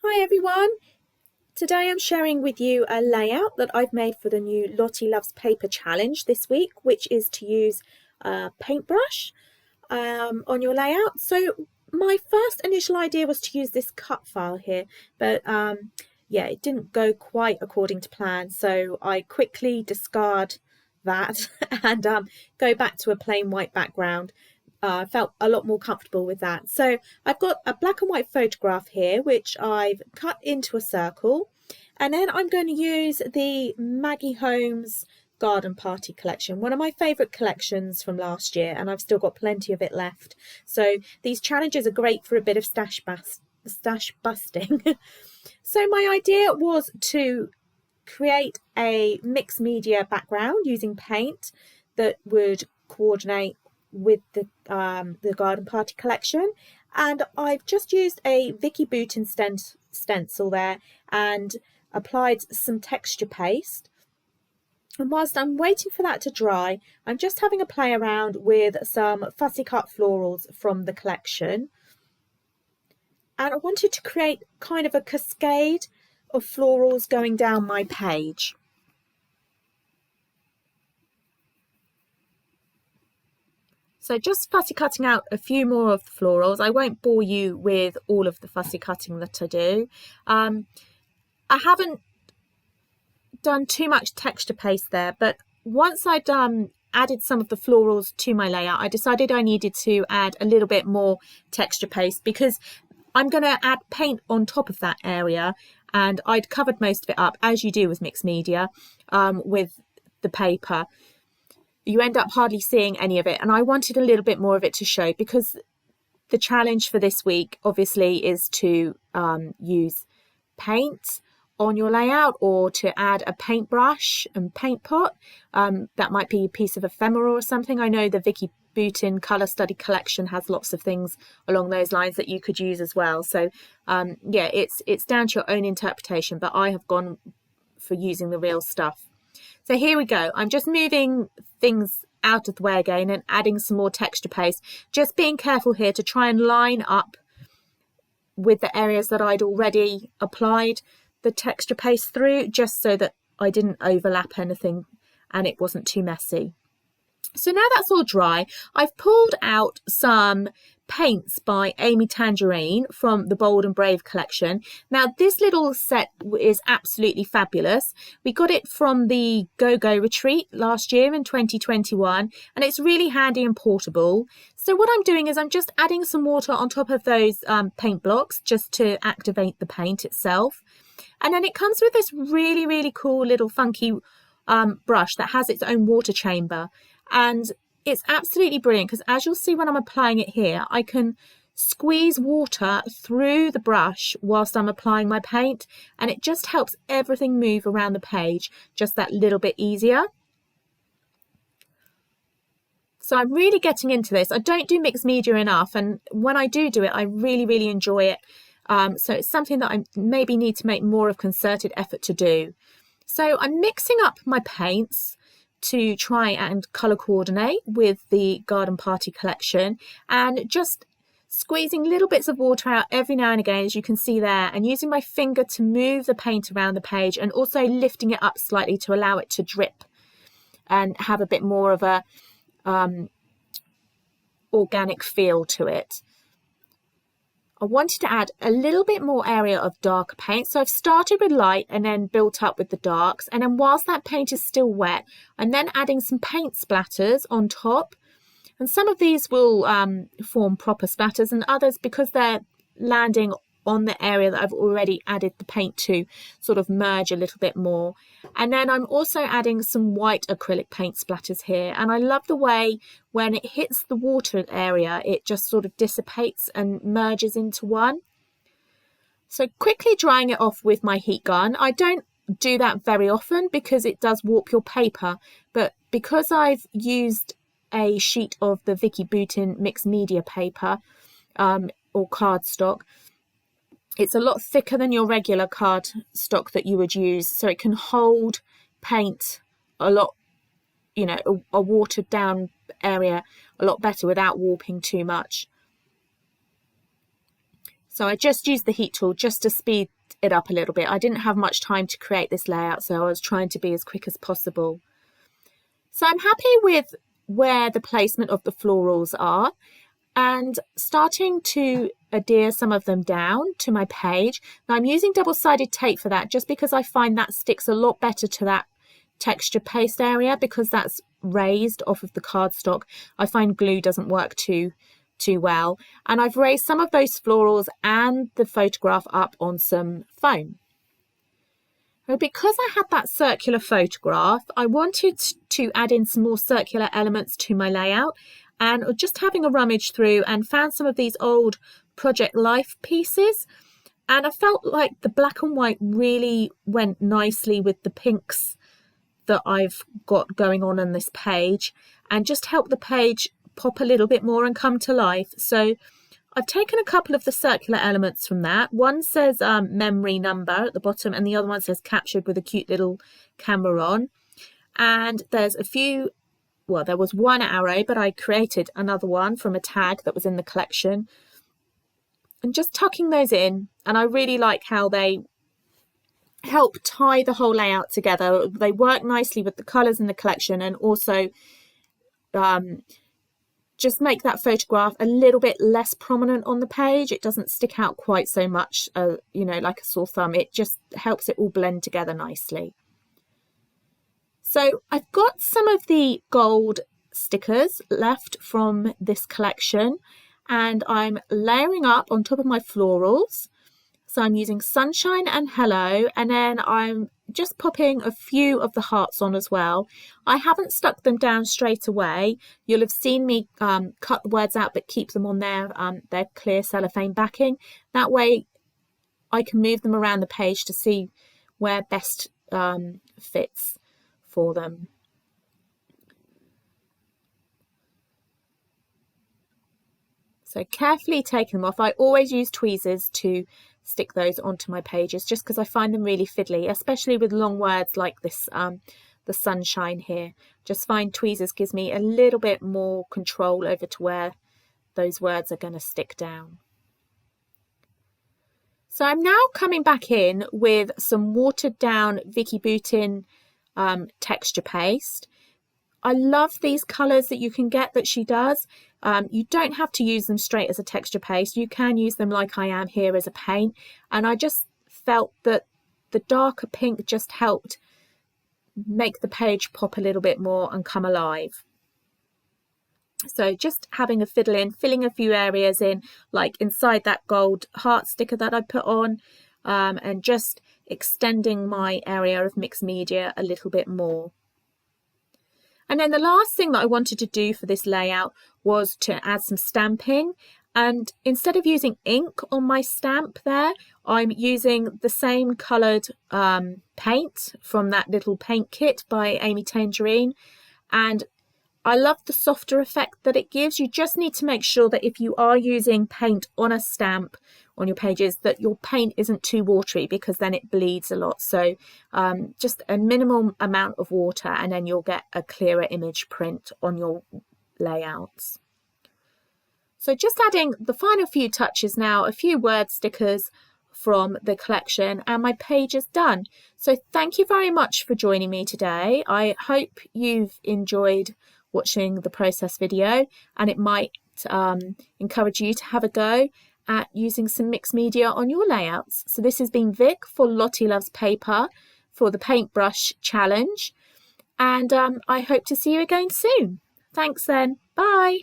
Hi everyone! Today I'm sharing with you a layout that I've made for the new Lottie Loves Paper challenge this week, which is to use a paintbrush on your layout. So my first initial idea was to use this cut file here, but yeah, it didn't go quite according to plan. So I quickly discard that and go back to a plain white background. I felt a lot more comfortable with that. So I've got a black and white photograph here, which I've cut into a circle. And then I'm going to use the Maggie Holmes Garden Party collection, one of my favourite collections from last year, and I've still got plenty of it left. So these challenges are great for a bit of stash busting. So my idea was to create a mixed media background using paint that would coordinate with the Garden Party collection, and I've just used a Vicky Boutin stencil there and applied some texture paste. And whilst I'm waiting for that to dry, I'm just having a play around with some fussy cut florals from the collection, and I wanted to create kind of a cascade of florals going down my page. So just fussy cutting out a few more of the florals. I won't bore you with all of the fussy cutting that I do. I haven't done too much texture paste there, but once I'd added some of the florals to my layout, I decided I needed to add a little bit more texture paste because I'm going to add paint on top of that area, and I'd covered most of it up, as you do with mixed media, with the paper. You end up hardly seeing any of it, and I wanted a little bit more of it to show because the challenge for this week obviously is to use paint on your layout or to add a paintbrush and paint pot. That might be a piece of ephemera or something. I know the Vicky Boutin Colour Study collection has lots of things along those lines that you could use as well. So yeah, it's down to your own interpretation, but I have gone for using the real stuff. So here we go. I'm just moving things out of the way again and adding some more texture paste. Just being careful here to try and line up with the areas that I'd already applied the texture paste through, just so that I didn't overlap anything and it wasn't too messy. So now that's all dry, I've pulled out some paints by Amy Tangerine from the Bold and Brave collection. Now this little set is absolutely fabulous. We got it from the Go-Go retreat last year in 2021, and it's really handy and portable. So what I'm doing is I'm just adding some water on top of those paint blocks just to activate the paint itself. And then it comes with this really cool little funky brush that has its own water chamber. And it's absolutely brilliant because, as you'll see when I'm applying it here, I can squeeze water through the brush whilst I'm applying my paint, and it just helps everything move around the page just that little bit easier. So I'm really getting into this. I don't do mixed media enough, and when I do it, I really enjoy it. So it's something that I maybe need to make more of concerted effort to do. So I'm mixing up my paints to try and colour coordinate with the Garden Party collection, and just squeezing little bits of water out every now and again, as you can see there, and using my finger to move the paint around the page, and also lifting it up slightly to allow it to drip and have a bit more of a organic feel to it. I wanted to add a little bit more area of darker paint, so I've started with light and then built up with the darks, and then whilst that paint is still wet, I'm then adding some paint splatters on top, and some of these will form proper splatters, and others, because they're landing on the area that I've already added the paint to, sort of merge a little bit more. And then I'm also adding some white acrylic paint splatters here, and I love the way when it hits the water area it just sort of dissipates and merges into one. So quickly drying it off with my heat gun. I don't do that very often because it does warp your paper, but because I've used a sheet of the Vicky Boutin mixed media paper or cardstock, it's a lot thicker than your regular card stock that you would use, so it can hold paint a lot, you know, a watered down area a lot better without warping too much. So I just used the heat tool just to speed it up a little bit. I didn't have much time to create this layout, so I was trying to be as quick as possible. So I'm happy with where the placement of the florals are, and starting to adhere some of them down to my page. Now I'm using double-sided tape for that, just because I find that sticks a lot better to that texture paste area, because that's raised off of the cardstock. I find glue doesn't work too well. And I've raised some of those florals and the photograph up on some foam. Now, because I had that circular photograph, I wanted to add in some more circular elements to my layout, and just having a rummage through and found some of these old Project Life pieces, and I felt like the black and white really went nicely with the pinks that I've got going on this page, and just helped the page pop a little bit more and come to life. So I've taken a couple of the circular elements from that. One says memory number at the bottom, and the other one says captured with a cute little camera on. And there's a few, well, there was one arrow, but I created another one from a tag that was in the collection. And just tucking those in, and I really like how they help tie the whole layout together. They work nicely with the colours in the collection, and also just make that photograph a little bit less prominent on the page. It doesn't stick out quite so much, you know, like a sore thumb. It just helps it all blend together nicely. So I've got some of the gold stickers left from this collection, and I'm layering up on top of my florals. So I'm using Sunshine and Hello, and then I'm just popping a few of the hearts on as well. I haven't stuck them down straight away. You'll have seen me cut the words out but keep them on their clear cellophane backing. That way I can move them around the page to see where best fits for them. So carefully taking them off. I always use tweezers to stick those onto my pages, just because I find them really fiddly, especially with long words like this, the sunshine here. Just find tweezers gives me a little bit more control over to where those words are going to stick down. So I'm now coming back in with some watered down Vicky Boutin texture paste. I love these colours that you can get that she does. You don't have to use them straight as a texture paste. You can use them like I am here as a paint. And I just felt that the darker pink just helped make the page pop a little bit more and come alive. So just having a fiddle in, filling a few areas in, like inside that gold heart sticker that I put on, and just extending my area of mixed media a little bit more. And then the last thing that I wanted to do for this layout was to add some stamping. And instead of using ink on my stamp there, I'm using the same coloured paint from that little paint kit by Amy Tangerine. And I love the softer effect that it gives. You just need to make sure that if you are using paint on a stamp on your pages, that your paint isn't too watery, because then it bleeds a lot. So just a minimum amount of water, and then you'll get a clearer image print on your layouts. So just adding the final few touches now, a few word stickers from the collection, and my page is done. So thank you very much for joining me today. I hope you've enjoyed watching the process video, and it might encourage you to have a go at using some mixed media on your layouts. So this has been Vic for Lottie Loves Paper for the paintbrush challenge, and I hope to see you again soon. Thanks then, bye.